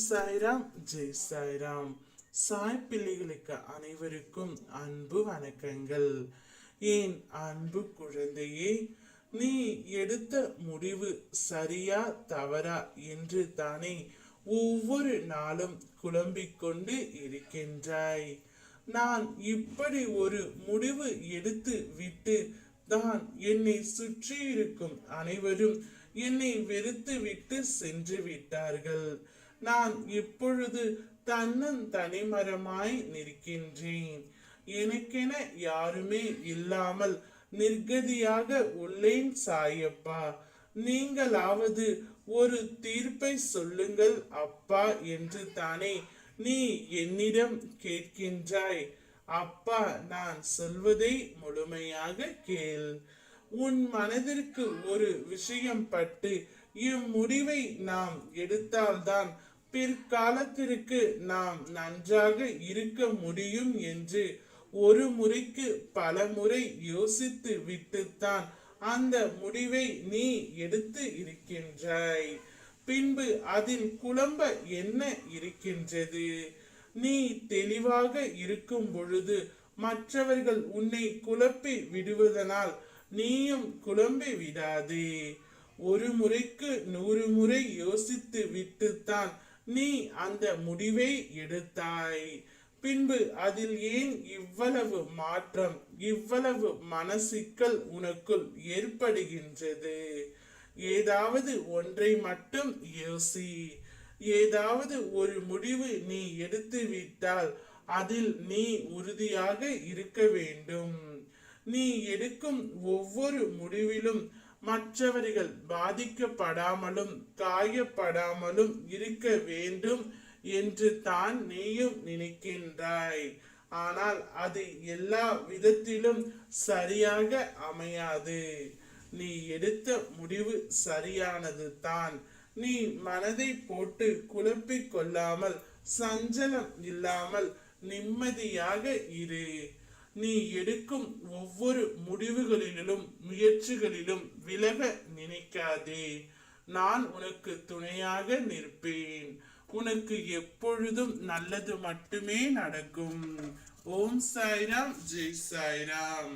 சாய்ராம் ஜெய் சாய்ராம். சாய் பிள்ளைகளுக்கு அனைவருக்கும் அன்பு வணக்கங்கள். ஏன் அன்பு குழந்தையே, நீ எடுத்த முடிவு சரியா தவறா என்று தானே ஒவ்வொரு நாளும் குழம்பிக் கொண்டு இருக்கின்றாய். நான் இப்படி ஒரு முடிவு எடுத்து விட்டு தான் என்னை சுற்றி இருக்கும் அனைவரும் என்னை வெறுத்து விட்டு சென்று விட்டார்கள். நான் இப்பொழுது தனிமரமாய் நிற்கின்றேன். எனக்கென யாருமே இல்லாமல் நிர்கதியாக உள்ளேன் சாயப்பா. நீங்களாவது ஒரு தீர்ப்பை சொல்லுங்கள் அப்பா என்று தானே நீ என்னிடம் கேட்கின்றாய். அப்பா, நான் சொல்வதை முழுமையாக கேள். உன் மனதிற்கு ஒரு விஷயம் பட்டு இம்முடிவை நாம் எடுத்தால்தான் பிற்காலத்திற்கு நாம் நன்றாக இருக்க முடியும் என்று ஒரு முறைக்கு பல முறை யோசித்து விட்டுத்தான் அந்த முடிவை நீ எடுத்து இருக்கின்றாய். பின்பு அதில் குழம்ப என்ன இருக்கின்றது? நீ தெளிவாக இருக்கும் பொழுது மற்றவர்கள் உன்னை குழப்பி விடுவதனால் நீயும் குழம்பி விடாதே. ஒரு முறைக்கு 100 முறை யோசித்து விட்டுத்தான் நீ அந்த முடிவை எடுத்தாய். பின்பு அதில் ஏன் இவ்வளவு மாற்றம், இவ்வளவு மனசிக்கல் உனக்குள் ஏற்படுகின்றது? ஏதாவது ஒன்றை மட்டும் யோசி. ஏதாவது ஒரு முடிவு நீ எடுத்து விட்டால் அதில் நீ உறுதியாக இருக்க வேண்டும். நீ எடுக்கும் ஒவ்வொரு முடிவிலும் மற்றவர்கள் பாதிக்கப்படாமலும் காயப்படாமலும் இருக்க வேண்டும் என்று தான் நீயும் நினைக்கின்றாய். ஆனால் அது எல்லா விதத்திலும் சரியாக அமையாது. நீ எடுத்த முடிவு சரியானது தான். நீ மனதை போட்டு குழப்பிக் கொள்ளாமல், சஞ்சலம் இல்லாமல் நிம்மதியாக இரு. நீ எடுக்கும் ஒவ்வொரு முடிவுகளிலும் முயற்சிகளிலும் விலக நினைக்காதே. நான் உனக்கு துணையாக நிற்பேன். உனக்கு எப்பொழுதும் நல்லது மட்டுமே நடக்கும். ஓம் சாய்ராம், ஜெய் சாய்ராம்.